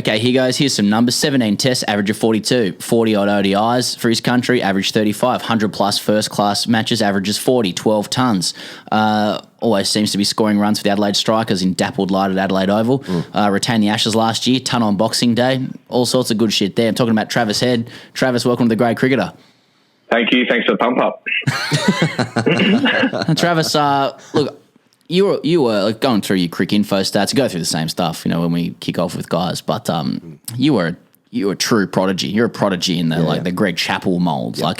Okay, here goes. Here's some numbers. 17 tests, average of 42. 40-odd ODIs for his country, average 35. 100-plus first-class matches, averages 40. 12 tons. Always seems to be scoring runs for the Adelaide Strikers in dappled light at Adelaide Oval. Retained the Ashes last year, ton on Boxing Day. All sorts of good shit there. I'm talking about Travis Head. Travis, welcome to The Grade Cricketer. Thank you. Thanks for the pump up. Travis, look, you were going through your crick info stats. You go through the same stuff, when we kick off with guys. But you were a true prodigy. You're a prodigy in the Greg Chappell molds. Yep.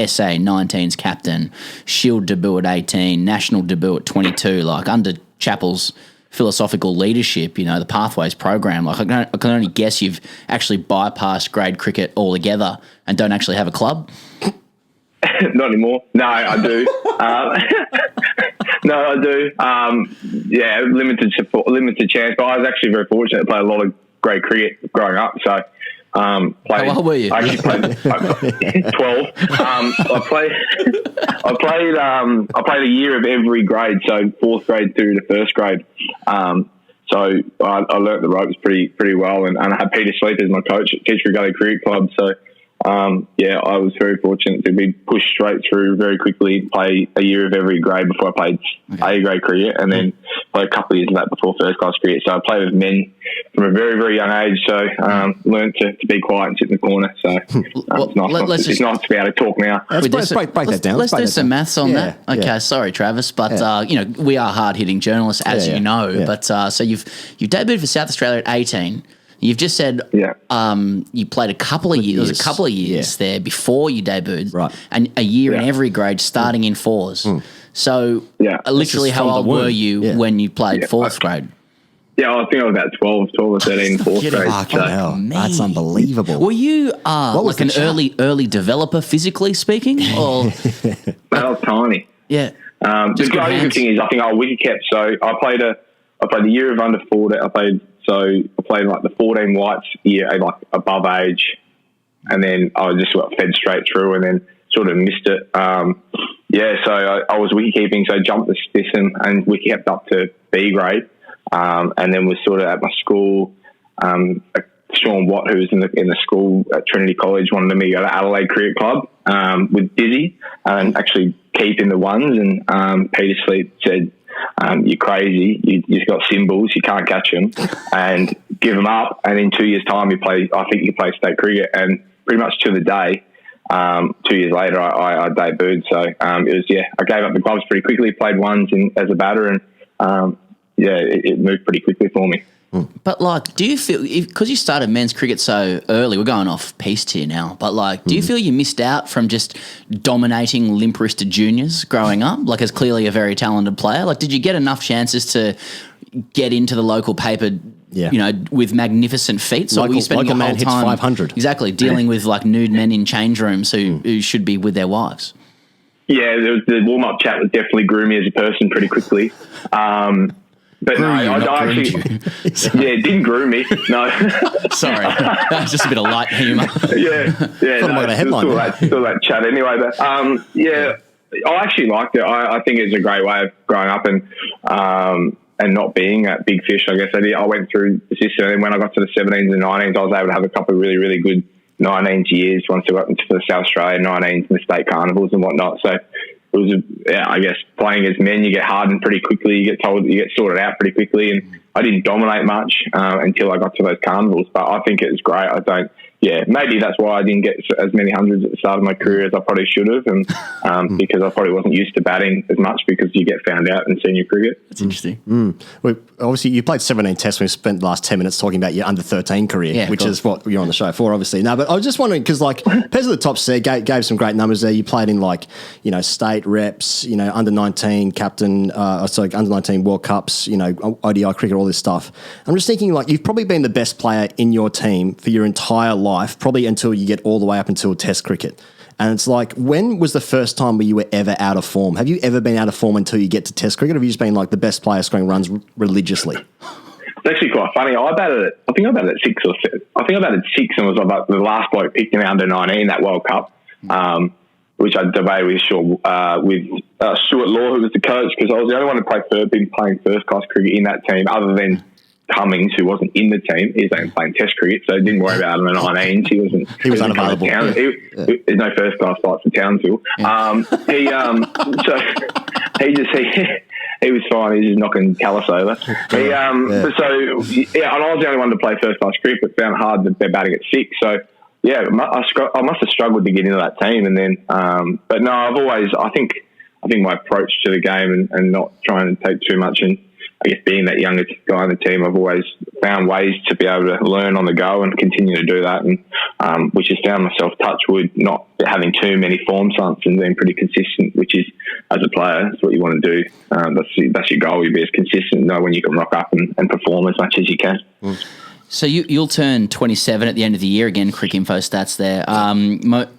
SA 19's captain, Shield debut at 18, national debut at 22. Like under Chappell's philosophical leadership, the Pathways program. Like I can only guess you've actually bypassed grade cricket altogether and don't actually have a club. Not anymore. No, I do. No, I do. Limited support, limited chance. But I was actually very fortunate to play a lot of great cricket growing up. So, how old were you? I actually played 12. I played a year of every grade, so fourth grade through to first grade. So I learnt the ropes pretty well, and I had Peter Sleep as my coach at Teacher Gully Cricket Club. So. I was very fortunate to be pushed straight through very quickly, play a year of every grade before I played A grade cricket, and then play a couple of years of that before first class cricket. So I played with men from a very, very young age. So learned to be quiet and sit in the corner. So it's nice to be able to talk now. Let's break that down. Let's do some maths on that. Okay, sorry, Travis, but we are hard hitting journalists, as you know. Yeah. But so you've debuted for South Australia at 18. You've just said you played a couple of years. There was a couple of years there before you debuted, right? And a year in every grade, starting in fours. So, literally, how old were you when you played fourth grade? Yeah, I think I was about 12 or 13, fourth grade. That's unbelievable. Were you like an early developer, physically speaking, or? I was tiny. Yeah. The good thing is, I think I wicket kept. So I played a year of under 40. I played like the 14 whites year, like above age, and then I just fed straight through, and then sort of missed it. So I was wicket keeping, so I jumped the stiff and wicket kept up to B grade, and then was sort of at my school. Sean Watt, who was in the school at Trinity College, wanted me to go to Adelaide Cricket Club with Dizzy and actually keep in the ones, and Peter Sleep said, you're crazy. You've got symbols. You can't catch them, and give them up. And in 2 years' time, you play state cricket, and pretty much to the day. 2 years later, I debuted. So it was I gave up the gloves pretty quickly. Played ones as a batter, and it moved pretty quickly for me. But, do you feel, because you started men's cricket so early, we're going off piste here now, but, do you feel you missed out from just dominating limp-wristed juniors growing up, as clearly a very talented player? Did you get enough chances to get into the local paper, with magnificent feats? Or were you spending your whole time, 500. Exactly, dealing with, nude men in change rooms who should be with their wives? Yeah, the warm-up chat would definitely grew me as a person pretty quickly. But no, I actually, it didn't groom me. No, sorry, that's just a bit of light humour. Still that chat anyway. But I actually liked it. I think it's a great way of growing up and not being that big fish. I guess I went through the system, and when I got to the 17s and 19s, I was able to have a couple of really, really good 19s years once I got into the South Australian 19s and the state carnivals and whatnot. So. It was, I guess, playing as men, you get hardened pretty quickly. You get sorted out pretty quickly, and I didn't dominate much until I got to those carnivals. But I think it was great. Maybe that's why I didn't get as many hundreds at the start of my career as I probably should have, and because I probably wasn't used to batting as much because you get found out in senior cricket. That's interesting. Well, obviously, you played 17 tests. We spent the last 10 minutes talking about your under-13 career, which is what you're on the show for, obviously. No, but I was just wondering, because, Pez at the top said, gave some great numbers there. You played in, state reps, under-19 captain, under-19 World Cups, ODI cricket, all this stuff. I'm just thinking, you've probably been the best player in your team for your entire life, probably until you get all the way up until Test cricket. And it's when was the first time where you were ever out of form? Have you ever been out of form until you get to Test cricket? Or have you just been the best player scoring runs religiously? It's actually quite funny. I think I batted at 6 or 7. I think I batted 6 and was about the last bloke picked in under 19 that World Cup, which I debated with Stuart Law, who was the coach, because I was the only one to been playing first class cricket in that team, other than Cummings, who wasn't in the team, he's only playing Test cricket, so didn't worry about him in the 19s. He was unavailable. There's no first class flights to Townsville. He was fine. He was just knocking Callis over. So and I was the only one to play first class cricket, but found it hard that they're batting at 6. So yeah, I must have struggled to get into that team, and then but no, I think my approach to the game and not trying to take too much, and I guess being that younger guy on the team, I've always found ways to be able to learn on the go and continue to do that, and which has found myself, touch wood, not having too many form slumps and being pretty consistent, which is, as a player, that's what you want to do. That's your goal. You be as consistent, know when you can rock up and perform as much as you can. So you'll turn 27 at the end of the year again. Cricinfo stats there.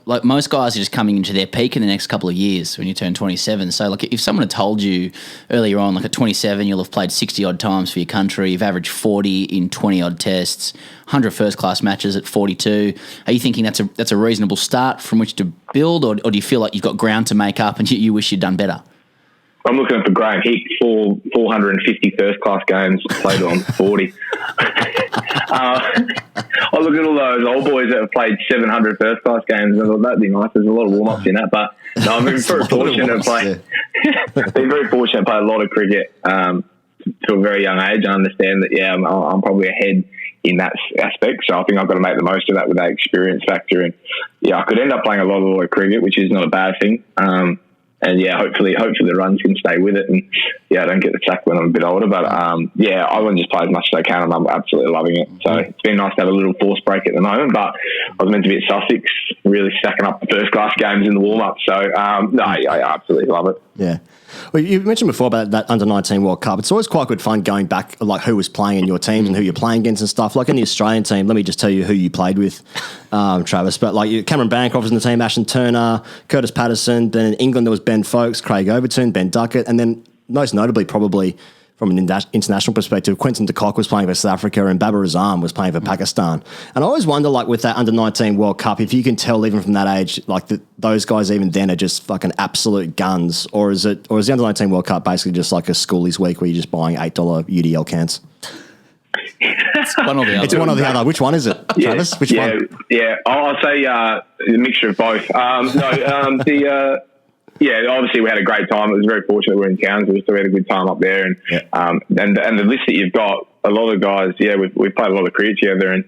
Like most guys are just coming into their peak in the next couple of years when you turn 27. So like if someone had told you earlier on, like at 27, you'll have played 60 odd times for your country, you've averaged 40 in 20 odd tests, 100 first class matches at 42. Are you thinking that's a reasonable start from which to build, or do you feel like you've got ground to make up and you wish you'd done better? I'm looking at the Graham Hick, 450 first-class games, played on 40. I look at all those old boys that have played 700 first-class games, and I thought, that'd be nice. There's a lot of warm-ups in that, but no, I've been very fortunate to play. Been very fortunate to play a lot of cricket to a very young age. I understand that, I'm probably ahead in that aspect, so I think I've got to make the most of that with that experience factor. And I could end up playing a lot of cricket, which is not a bad thing. And hopefully the runs can stay with it, and I don't get the sack when I'm a bit older. But I want to just play as much as I can, and I'm absolutely loving it. So it's been nice to have a little force break at the moment. But I was meant to be at Sussex, really stacking up the first class games in the warm up. So I absolutely love it. Yeah. Well, you mentioned before about that under-19 World Cup. It's always quite good fun going back, like who was playing in your teams and who you're playing against and stuff. Like in the Australian team, let me just tell you who you played with, Travis. But like Cameron Bancroft was in the team, Ashton Turner, Curtis Patterson. Then in England there was Ben Foakes, Craig Overton, Ben Duckett, and then most notably probably from an international perspective, Quinton de Kock was playing for South Africa and Babar Azam was playing for Pakistan. And I always wonder, like with that under-19 World Cup, if you can tell even from that age, like those guys even then are just fucking absolute guns, or is the under-19 World Cup basically just like a schoolies week where you're just buying $8 UDL cans? It's one or the other. It's one or the other. Which one is it, Travis? Which one? Yeah, I'll say a mixture of both. Obviously we had a great time. It was very fortunate we were in Townsville, so we had a good time up there. And and the list that you've got, a lot of guys, we've played a lot of cricket together, and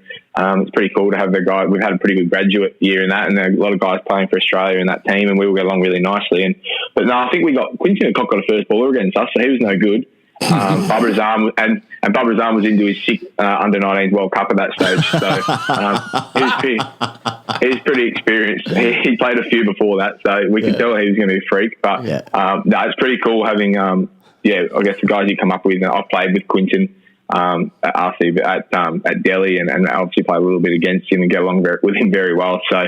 it's pretty cool to have the guy. We've had a pretty good graduate year in that, and a lot of guys playing for Australia in that team, and we all get along really nicely. I think we got Quinton de Kock got a first baller against us, so he was no good. Babar Azam and Babar Azam was into his 6th under-19 World Cup at that stage, so he was pretty experienced. He played a few before that, so we could tell he was going to be a freak. But it's pretty cool having I guess the guys you come up with. And I've played with Quinton at RC at Delhi, and obviously play a little bit against him and get along with him very well. So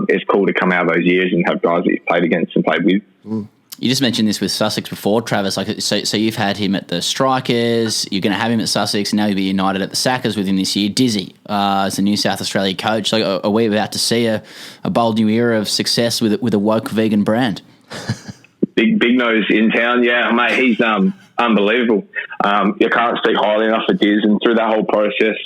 it's cool to come out of those years and have guys that you've played against and played with. You just mentioned this with Sussex before, Travis. So you've had him at the Strikers. You're going to have him at Sussex. Now you'll be united at the Sackers with him this year. Dizzy as the new South Australia coach. So are we about to see a bold new era of success with a woke vegan brand? Big nose in town, mate. He's unbelievable. You can't speak highly enough of Diz, and through that whole process,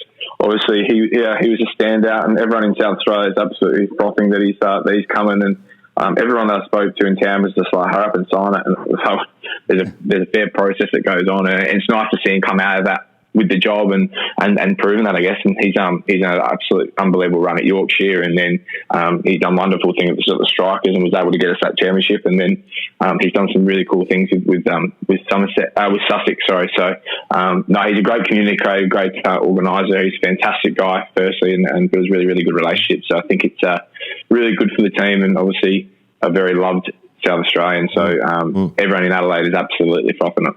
obviously he was a standout, and everyone in South Australia is absolutely frothing that he's coming. And everyone that I spoke to in town was just like, hurry up and sign it. And so there's a fair process that goes on, and it's nice to see him come out of that with the job and proving that, I guess. And he's an absolute unbelievable run at Yorkshire, and then he's done wonderful things at the Strikers and was able to get us that championship. And then he's done some really cool things with Sussex. Sorry. So he's a great communicator, great organiser. He's a fantastic guy, firstly, and builds really, really good relationships. So I think it's really good for the team, and obviously a very loved South Australian. So everyone in Adelaide is absolutely frothing it.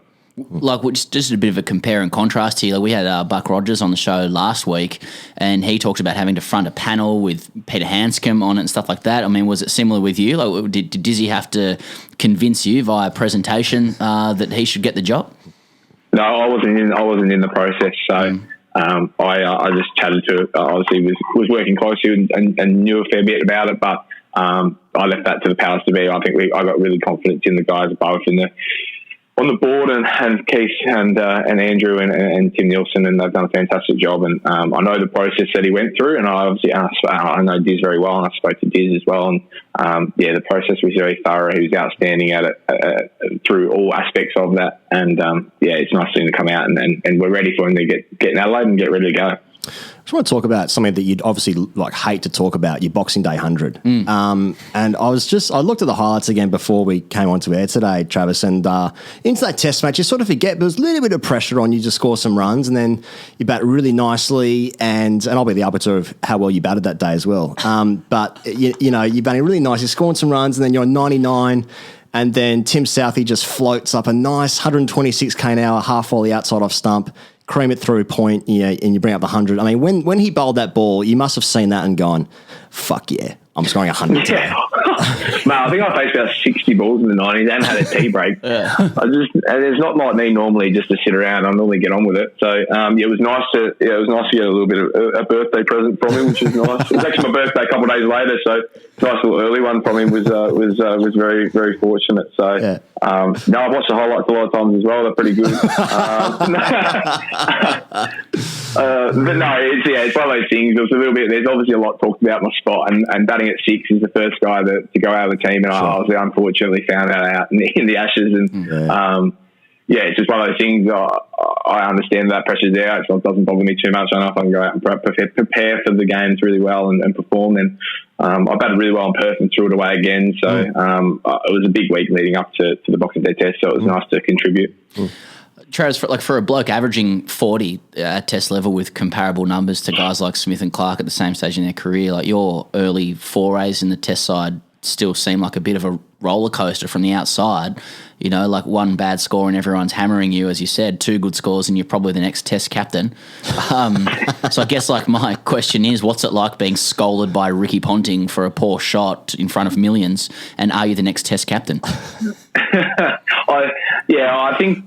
Like, just a bit of a compare and contrast here. Like, we had Buck Rogers on the show last week, and he talked about having to front a panel with Peter Hanscom on it and stuff like that. I mean, was it similar with you? Like, did Dizzy have to convince you via presentation that he should get the job? No, I wasn't in the process. So I just chatted to. Obviously, was working closely and knew a fair bit about it, but I left that to the powers to be. I think I got really confident in the guys above, and on the board, and Keith and Andrew and Tim Nielsen, and they've done a fantastic job. And I know the process that he went through, and I know Diz very well, and I spoke to Diz as well. And the process was very thorough. He was outstanding at it through all aspects of that. And it's nice for him to come out, and we're ready for him to get in Adelaide and get ready to go. I just want to talk about something that you'd obviously hate to talk about, your Boxing Day 100. And I looked at the highlights again before we came onto air today, Travis, and into that test match, you sort of forget there was a little bit of pressure on you to score some runs, and then you bat really nicely, and I'll be the arbiter of how well you batted that day as well. But, you're batting really nice, you're scoring some runs, and then you're on 99, and then Tim Southey just floats up a nice 126 km/h half volley outside off stump, cream it through point, and you bring up the 100. I mean, when he bowled that ball, you must have seen that and gone, fuck yeah, I'm scoring 100 today. Mate, I think I faced about 60 balls in the 90s and had a tea break. And it's not like me normally just to sit around. I normally get on with it. So it was nice to get a little bit of a birthday present from him, which is nice. It was actually my birthday a couple of days later, so a nice little early one from him was very, very fortunate. So I've watched the highlights a lot of times as well. They're pretty good. But no, it's one of those things. It was a little bit. There's obviously a lot talked about my spot, and batting at 6 is the first guy to go out of the team, and I unfortunately found that out in the Ashes, and it's just one of those things. I understand that pressure's there, so it doesn't bother me too much. I know if I can go out and prepare for the games really well and perform, then I batted really well in Perth and threw it away again. So it was a big week leading up to the Boxing Day test, so it was nice to contribute. Travis, for a bloke averaging 40 at test level with comparable numbers to guys like Smith and Clark at the same stage in their career, like your early forays in the test side still seem like a bit of a roller coaster from the outside. Like one bad score and everyone's hammering you, as you said, 2 good scores and you're probably the next test captain. So I guess my question is, what's it like being scolded by Ricky Ponting for a poor shot in front of millions, and are you the next test captain? I think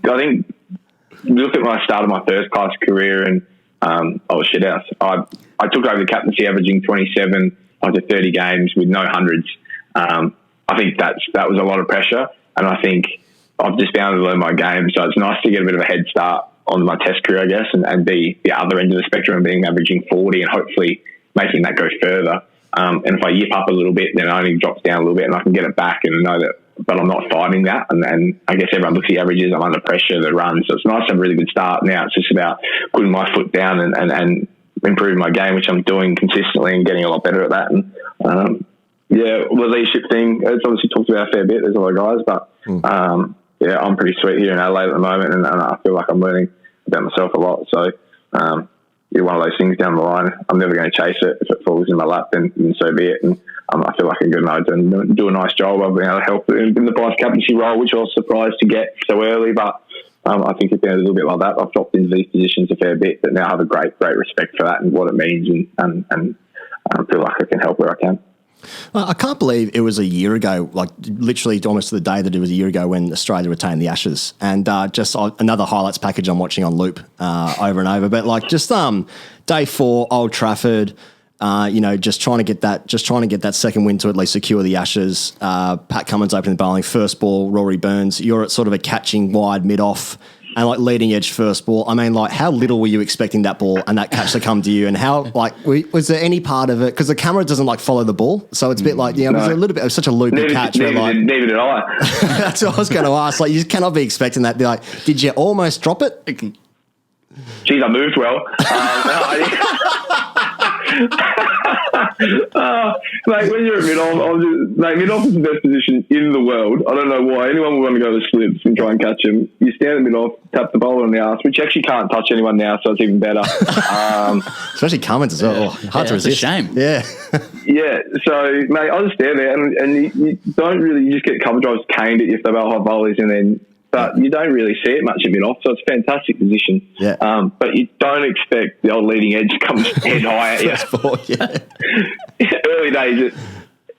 look at when I started my first class career, and I was shit house. I took over the captaincy averaging 27 after 30 games with no hundreds. I think that was a lot of pressure, and I think I've just bound to learn my game. So it's nice to get a bit of a head start on my test career, I guess, and be the other end of the spectrum and being averaging 40 and hopefully making that go further. And if I yip up a little bit, then it only drops down a little bit and I can get it back and know that, but I'm not fighting that. And I guess everyone looks at the averages, I'm under pressure, the runs. So it's nice to have a really good start. Now it's just about putting my foot down and improving my game, which I'm doing consistently and getting a lot better at that. And the leadership thing, it's obviously talked about a fair bit. There's a lot of guys, but I'm pretty sweet here in Adelaide at the moment, and I feel like I'm learning about myself a lot. So one of those things down the line, I'm never going to chase it. If it falls in my lap, then so be it. And I feel like I'm going to do a nice job. I've been able to help in the vice captaincy role, which I was surprised to get so early, but I think it's been a little bit like that. I've dropped into these positions a fair bit, but now I have a great respect for that and what it means, and I feel like I can help where I can. I can't believe it was a year ago, like literally almost to the day that it was a year ago when Australia retained the Ashes, and just another highlights package I'm watching on loop over and over. But day 4, Old Trafford, just trying to get that second win to at least secure the Ashes. Pat Cummins opening the bowling, first ball, Rory Burns. You're at sort of a catching wide mid-off and leading edge first ball. I mean, how little were you expecting that ball and that catch to come to you? And how, was there any part of it? Because the camera doesn't follow the ball. So it's a bit it was a little bit, it was such a loopy catch. Neither did I. That's what I was going to ask. You cannot be expecting that. Did you almost drop it? Geez, I moved well. When you're at mid-off, mid-off is the best position in the world. I don't know why anyone would want to go to slips and try and catch him. You stand at mid-off, tap the bowler on the arse, which you actually can't touch anyone now, so it's even better. Especially Cummins as well. Hard to resist. It's a shame. Yeah. Yeah, so, mate, I just stand there and you don't really, you just get cover drives caned at you if they bowl high volleys, but you don't really see it much at mid-off, so it's a fantastic position. Yeah. But you don't expect the old leading edge to come head high at you. Early days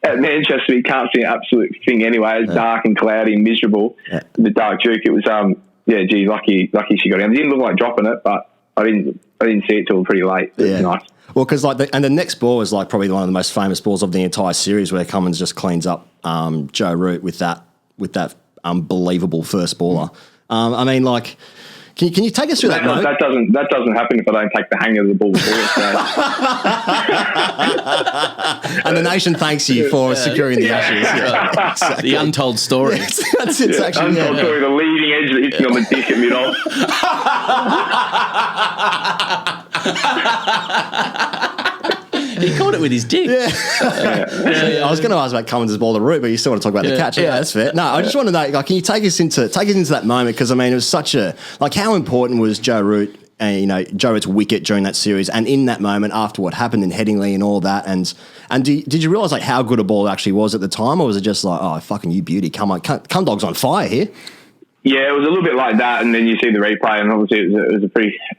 at Manchester, you can't see an absolute thing anyway. It's dark and cloudy and miserable. Yeah. The dark Duke, it was, lucky she got him. It didn't look like dropping it, but I didn't see it till pretty late. It was nice. Well, because the next ball is probably one of the most famous balls of the entire series, where Cummins just cleans up Joe Root with that unbelievable first baller. I mean, like, can you take us through that moment? That doesn't happen if I don't take the hang of the ball before. So. And the nation thanks you for securing the Ashes. Yeah, exactly. The untold story. That's it. Actually, untold story. The leading edge that hits me on the dick at mid-off. He caught it with his dick. I was going to ask about Cummins' ball to root, but you still want to talk about the catch. Yeah, that's fair. No, I just want to know, like, can you take us into that moment? Because I mean, it was such a, like, how important was Joe Root? Joe Root's wicket during that series, and in that moment after what happened in Headingley and all that, and did you realise like how good a ball actually was at the time, or was it just like, oh fucking you beauty, come on, come dog's on fire here? Yeah, it was a little bit like that, and then you see the replay, and obviously it was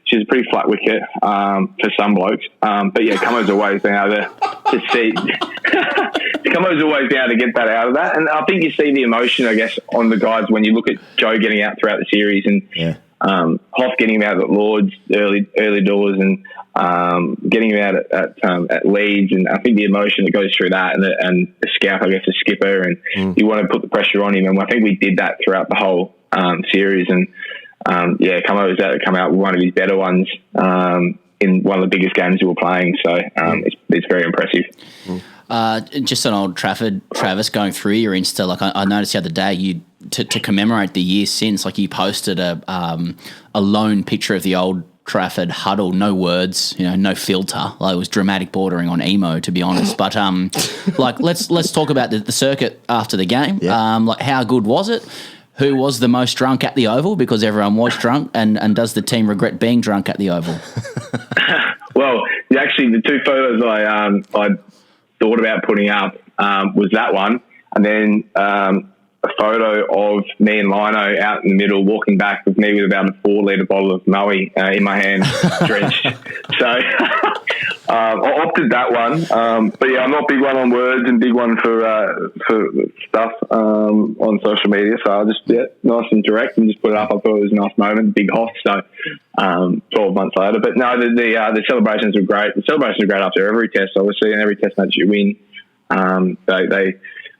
she's a pretty flat wicket for some blokes. But yeah, Cummo's always been able to see. Cummo's always been able to get that out of that, and I think you see the emotion, I guess, on the guys when you look at Joe getting out throughout the series, and Hoff getting him out at Lords early doors, and getting him out at Leeds, and I think the emotion that goes through that, and the scout, I guess, the skipper, and you want to put the pressure on him, and I think we did that throughout the whole series, and Cummo was able to come out with one of his better ones in one of the biggest games we were playing, so it's very impressive. Just on Old Trafford, Travis, going through your Insta, like I noticed the other day, you to commemorate the year since, like you posted a lone picture of the Old Trafford huddle, no words, no filter. Like it was dramatic, bordering on emo, to be honest. But like let's talk about the circuit after the game. Yeah. Like how good was it? Who was the most drunk at the Oval? Because everyone was drunk, and does the team regret being drunk at the Oval? Well, actually, the two photos I thought about putting up was that one, and then a photo of me and Lino out in the middle walking back with me with about a 4-litre bottle of Moe in my hand, drenched. So I opted that one. But yeah, I'm not big one on words and big one for stuff on social media. So I'll just nice and direct and just put it up. I thought it was a nice moment, big Hoff. So 12 months later. But no, the celebrations were great. The celebrations are great after every test, obviously, and every test match you win.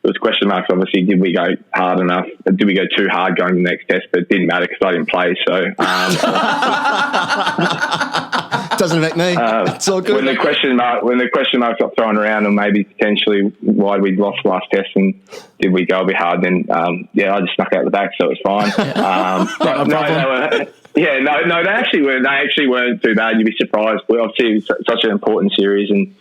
There was question marks, obviously. Did we go hard enough? Did we go too hard going to the next test? But it didn't matter because I didn't play. So doesn't affect me. It's all good. When the question marks got thrown around, and maybe potentially why we lost last test, and did we go a bit hard? Then I just snuck out the back, so it was fine. They actually weren't. They actually weren't too bad. You'd be surprised. Obviously, it's such an important series, and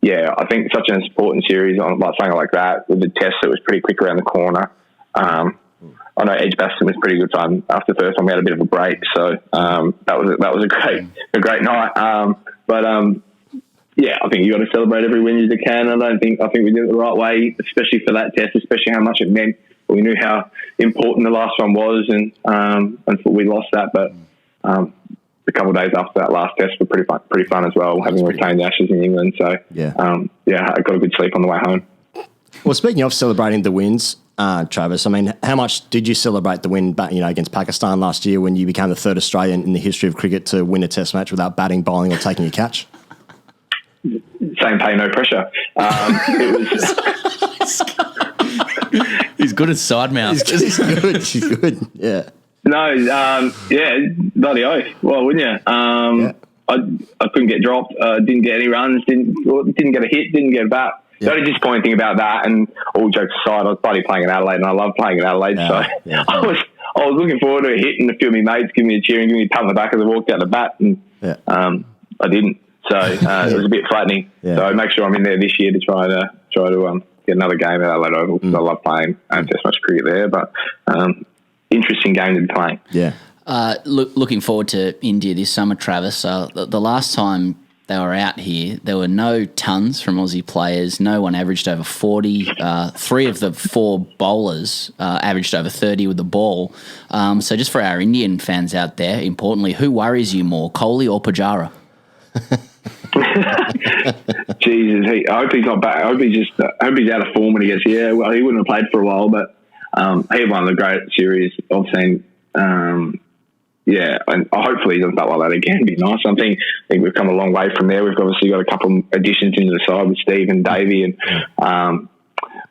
I think such an important series on like something like that with the test. It was pretty quick around the corner. I know Edgbaston was pretty good fun. After the first one, we had a bit of a break, so that was a great night. I think you got to celebrate every win as you can. I think we did it the right way, especially for that test, especially how much it meant. We knew how important the last one was, and we lost that, but. A couple of days after that last test were pretty fun as well, having retained the Ashes in England. So, I got a good sleep on the way home. Well, speaking of celebrating the wins, Travis, I mean, how much did you celebrate the win against Pakistan last year when you became the third Australian in the history of cricket to win a test match without batting, bowling or taking a catch? Same pay, no pressure. It was... He's good at side mouth. He's good, yeah. No, bloody oath. Well, wouldn't you? I couldn't get dropped. Didn't get any runs. Didn't get a hit. Didn't get a bat. The only disappointing thing about that, and all jokes aside, I was bloody playing in Adelaide, and I love playing in Adelaide. I was looking forward to a hit, and a few of my mates giving me a cheer and giving me a pat on the back as I walked out the bat, and I didn't. So it was a bit flattening. Yeah. So I make sure I'm in there this year to try to get another game at Adelaide Oval because I love playing test match cricket there, but. Interesting game to be playing. Yeah. Looking forward to India this summer, Travis. The last time they were out here, there were no tons from Aussie players. No one averaged over 40. 3 of the 4 bowlers averaged over 30 with the ball. So just for our Indian fans out there, importantly, who worries you more, Kohli or Pujara? Jesus, I hope he's not back. I hope he's out of form when he gets here. Well, he wouldn't have played for a while, but he had one of the great series I've seen. And hopefully he doesn't start like that again. It'd be nice. I think we've come a long way from there. We've obviously got a couple of additions into the side with Steve and Davey, and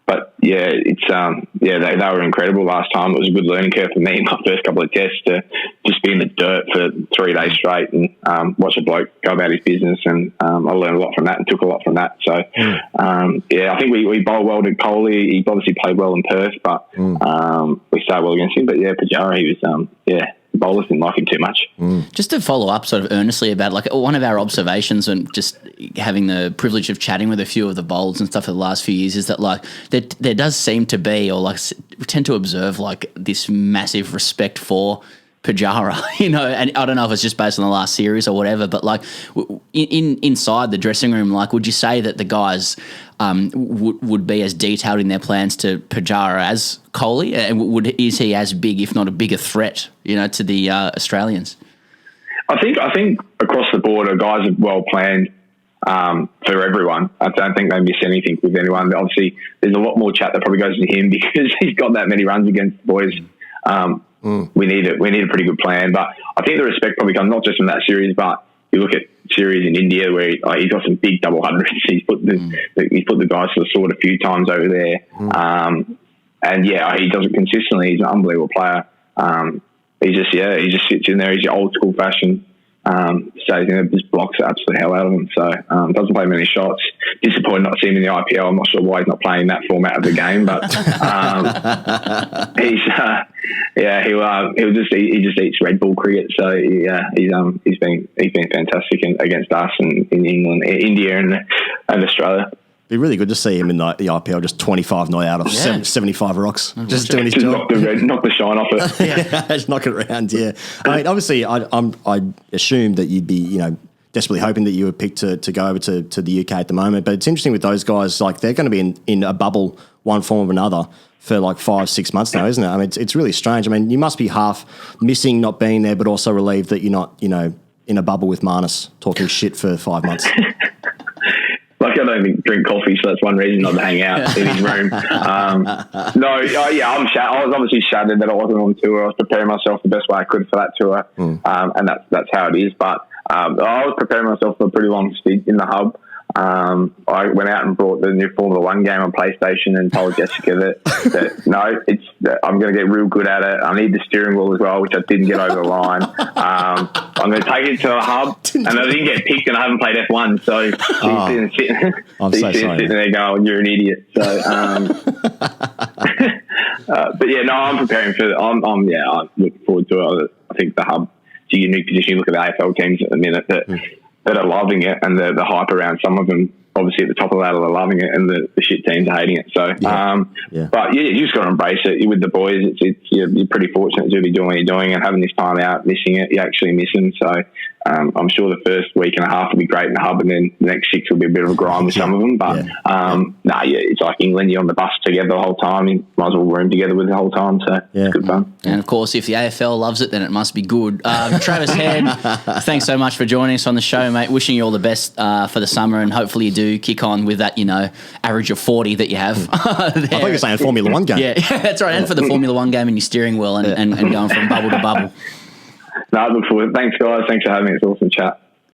but yeah, it's they were incredible last time. It was a good learning curve for me. My first couple of tests to just be in the dirt for 3 days straight and watch a bloke go about his business, and I learned a lot from that and took a lot from that. So I think we bowled well to Kohli. He obviously played well in Perth, but we started well against him. But yeah, Pujara, he was the bowlers didn't like him too much. Just to follow up sort of earnestly about, like, one of our observations and just having the privilege of chatting with a few of the bowlers and stuff for the last few years is that, like, there does seem to be, or like we tend to observe, like, this massive respect for Pujara, and I don't know if it's just based on the last series or whatever, but like inside the dressing room, like, would you say that the guys would be as detailed in their plans to Pujara as Kohli, and is he as big, if not a bigger threat, to the Australians? I think across the board, our guys are well planned for everyone. I don't think they miss anything with anyone. Obviously, there's a lot more chat that probably goes to him because he's got that many runs against the boys. We need a pretty good plan, but I think the respect probably comes not just from that series, but you look at series in India where he's got some big double hundreds. He's put the guys to the sword a few times over there, and he does it consistently. He's an unbelievable player. He just sits in there. He's your old school fashion. Stays in there, just blocks the absolute hell out of him. So doesn't play many shots. Disappointed not seeing him in the IPL. I'm not sure why he's not playing that format of the game, but he just eats Red Bull cricket. So he's been fantastic against us and in England, India, and Australia. Be really good to see him in the IPL, just 25 not out of 75 rocks, just doing his job. Knock the shine off it. Just knock it around. Yeah, I mean, obviously, I assumed that you'd be, desperately hoping that you were picked to go over to the UK at the moment. But it's interesting with those guys, like, they're going to be in a bubble, one form or another, for like 5-6 months now, isn't it? I mean, it's really strange. I mean, you must be half missing not being there, but also relieved that you're not, in a bubble with Marnus talking shit for 5 months. Like, I don't drink coffee, so that's one reason not to hang out in his room. I'm I was obviously shattered that I wasn't on tour. I was preparing myself the best way I could for that tour, and that's how it is. But I was preparing myself for a pretty long stint in the hub. I went out and brought the new Formula One game on PlayStation and told Jessica that I'm going to get real good at it. I need the steering wheel as well, which I didn't get over the line. I'm going to take it to the hub, and I didn't get picked, and I haven't played F1. So she's sitting there going, "You're an idiot." So, but yeah, no, I'm preparing for. I'm looking forward to it. I think the hub is a unique position. You look at the AFL teams at the minute that are loving it, and the hype around some of them, obviously at the top of the ladder, are loving it, and the shit teams are hating it. So, but you just got to embrace it. You're with the boys. You're pretty fortunate to be doing what you're doing and having this time out, missing it. You actually miss them. So, I'm sure the first week and a half will be great in the hub, and then the next 6 will be a bit of a grind with some of them. But it's like England. You're on the bus together the whole time. You might as well room together with the whole time. So it's good fun. And of course, if the AFL loves it, then it must be good. Travis Head, thanks so much for joining us on the show, mate. Wishing you all the best for the summer, and hopefully you do kick on with that, average of 40 that you have. I thought you were saying Formula One game. Yeah, that's right. And for the Formula One game and your steering wheel and going from bubble to bubble. No, I look forward. Thanks, guys. Thanks for having me. It's awesome chat.